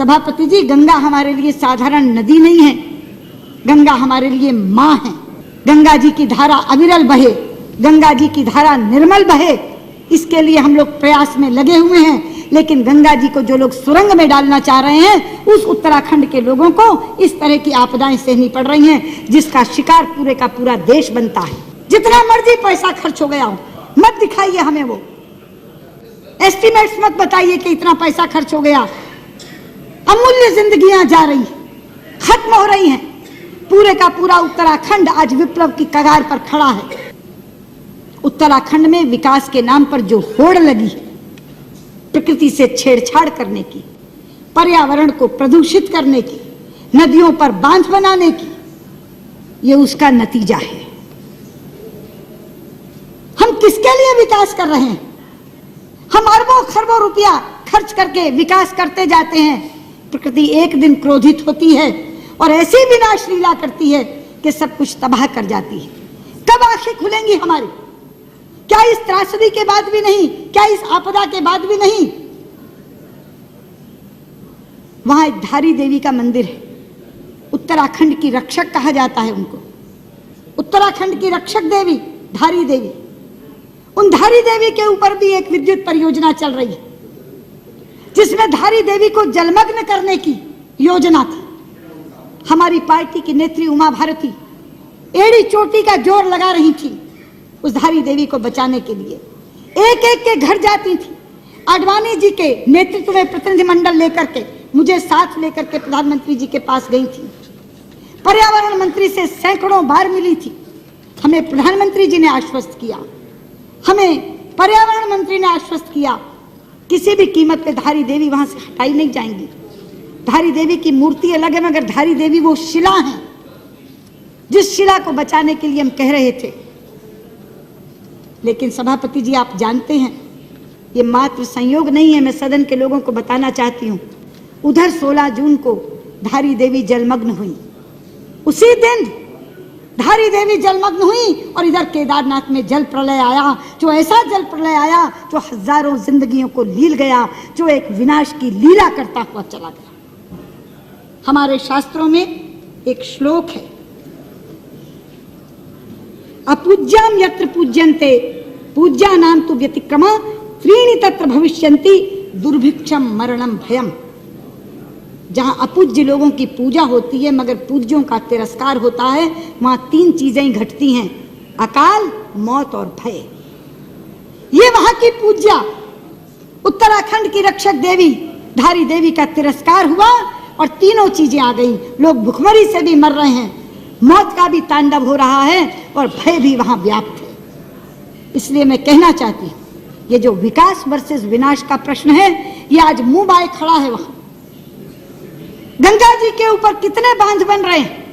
सभापति जी, गंगा हमारे लिए साधारण नदी नहीं है, गंगा हमारे लिए माँ है। गंगा जी की धारा अविरल बहे, गंगा जी की धारा निर्मल बहे, इसके लिए हम लोग प्रयास में लगे हुए हैं। लेकिन गंगा जी को जो लोग सुरंग में डालना चाह रहे हैं, उस उत्तराखंड के लोगों को इस तरह की आपदाएं सहनी पड़ रही हैं, जिसका शिकार पूरे का पूरा देश बनता है। जितना मर्जी पैसा खर्च हो गया हो, मत दिखाइए हमें वो एस्टिमेट्स, मत बताइए कि इतना पैसा खर्च हो गया। अमूल्य जिंदगियां जा रही, खत्म हो रही हैं। पूरे का पूरा उत्तराखंड आज विप्लव की कगार पर खड़ा है। उत्तराखंड में विकास के नाम पर जो होड़ लगी, प्रकृति से छेड़छाड़ करने की, पर्यावरण को प्रदूषित करने की, नदियों पर बांध बनाने की, ये उसका नतीजा है। हम किसके लिए विकास कर रहे हैं? हम अरबों खरबों रुपया खर्च करके विकास करते जाते हैं। प्रकृति एक दिन क्रोधित होती है और ऐसी विनाश लीला करती है कि सब कुछ तबाह कर जाती है। कब आंखें खुलेंगी हमारी? क्या इस त्रासदी के बाद भी नहीं? क्या इस आपदा के बाद भी नहीं? वहां एक धारी देवी का मंदिर है, उत्तराखंड की रक्षक कहा जाता है उनको। उत्तराखंड की रक्षक देवी धारी देवी, उन धारी देवी के ऊपर भी एक विद्युत परियोजना चल रही है, जिसमें धारी देवी को जलमग्न करने की योजना थी। हमारी पार्टी की नेत्री उमा भारती एड़ी चोटी का जोर लगा रही थी उस धारी देवी को बचाने के लिए। एक एक के घर जाती थी। आडवाणी जी के नेतृत्व में प्रतिनिधिमंडल लेकर के, मुझे साथ लेकर के प्रधानमंत्री जी के पास गई थी। पर्यावरण मंत्री से सैकड़ों बार मिली थी। हमें प्रधानमंत्री जी ने आश्वस्त किया, हमें पर्यावरण मंत्री ने आश्वस्त किया, किसी भी कीमत पे धारी देवी वहां से हटाई नहीं जाएंगी। धारी देवी की मूर्ति अलग है, मगर धारी देवी वो शिला है जिस शिला को बचाने के लिए हम कह रहे थे। लेकिन सभापति जी, आप जानते हैं ये मात्र संयोग नहीं है। मैं सदन के लोगों को बताना चाहती हूँ, उधर 16 जून को धारी देवी जलमग्न हुई। उसी दिन धारी देवी जलमग्न हुई और इधर केदारनाथ में जल प्रलय आया, जो ऐसा जल प्रलय आया जो हजारों जिंदगियों को लील गया, जो एक विनाश की लीला करता हुआ चला गया। हमारे शास्त्रों में एक श्लोक है, अपूज्याम यत्र पूज्यन्ते पूज्यानां तु व्यतिक्रमा त्रीणि तत्र भविष्यन्ति दुर्भिक्षम मरणम भयम। जहां अपूज्य लोगों की पूजा होती है मगर पूज्यों का तिरस्कार होता है, वहां 3 चीजें घटती हैं, अकाल, मौत और भय। ये वहां की पूज्या उत्तराखंड की रक्षक देवी धारी देवी का तिरस्कार हुआ और तीनों चीजें आ गई। लोग भुखमरी से भी मर रहे हैं, मौत का भी तांडव हो रहा है और भय भी वहां व्याप्त है। इसलिए मैं कहना चाहती हूं, ये जो विकास वर्सेस विनाश का प्रश्न है, ये आज मुंह बाए खड़ा है। वहां गंगा जी के ऊपर कितने बांध बन रहे हैं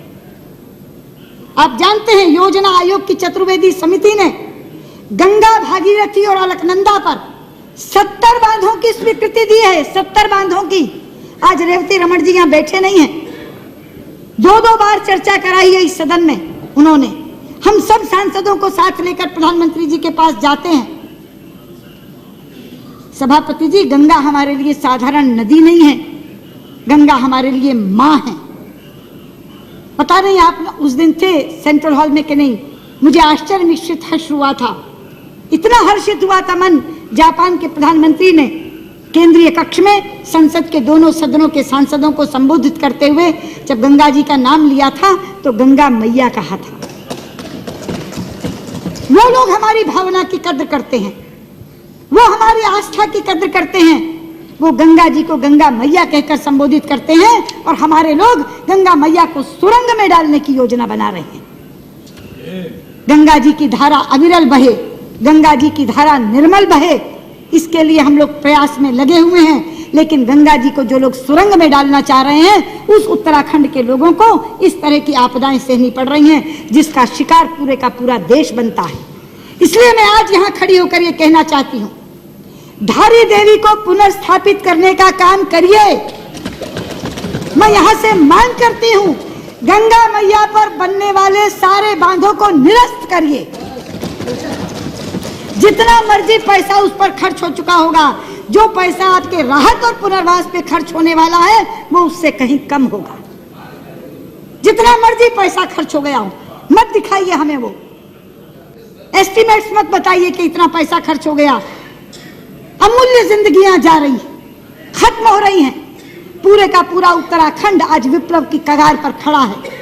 आप जानते हैं। योजना आयोग की चतुर्वेदी समिति ने गंगा, भागीरथी और अलकनंदा पर 70 बांधों की स्वीकृति दी है। 70 बांधों की। आज रेवती रमन जी यहां बैठे नहीं हैं, 2-2 बार चर्चा कराई है इस सदन में उन्होंने। हम सब सांसदों को साथ लेकर प्रधानमंत्री जी के पास जाते हैं। सभापति जी, गंगा हमारे लिए साधारण नदी नहीं है, गंगा हमारे लिए माँ है। पता नहीं आप उस दिन थे सेंट्रल हॉल में कि नहीं, मुझे आश्चर्य मिश्रित हर्ष हुआ था। इतना हर्षित हुआ था मन, जापान के प्रधानमंत्री ने केंद्रीय कक्ष में संसद के दोनों सदनों के सांसदों को संबोधित करते हुए जब गंगा जी का नाम लिया था तो गंगा मैया कहा था। वो लोग हमारी भावना की कद्र करते हैं, वो हमारी आस्था की कद्र करते हैं, वो गंगा जी को गंगा मैया कहकर संबोधित करते हैं और हमारे लोग गंगा मैया को सुरंग में डालने की योजना बना रहे हैं। गंगा जी की धारा अविरल बहे, गंगा जी की धारा निर्मल बहे, इसके लिए हम लोग प्रयास में लगे हुए हैं। लेकिन गंगा जी को जो लोग सुरंग में डालना चाह रहे हैं, उस उत्तराखंड के लोगों को इस तरह की आपदाएं सहनी पड़ रही हैं, जिसका शिकार पूरे का पूरा देश बनता है। इसलिए मैं आज यहाँ खड़ी होकर ये कहना चाहती हूँ, धारी देवी को पुनर्स्थापित करने का काम करिए। मैं यहाँ से मांग करती हूँ, गंगा मैया पर बनने वाले सारे बांधों को निरस्त करिए। जितना मर्जी पैसा उस पर खर्च हो चुका होगा, जो पैसा आपके राहत और पुनर्वास पे खर्च होने वाला है वो उससे कहीं कम होगा। जितना मर्जी पैसा खर्च हो गया हो, मत दिखाइए हमें वो एस्टिमेट्स, मत बताइए कि इतना पैसा खर्च हो गया। अमूल्य जिंदगियां जा रही, खत्म हो रही हैं। पूरे का पूरा उत्तराखंड आज विप्लव की कगार पर खड़ा है।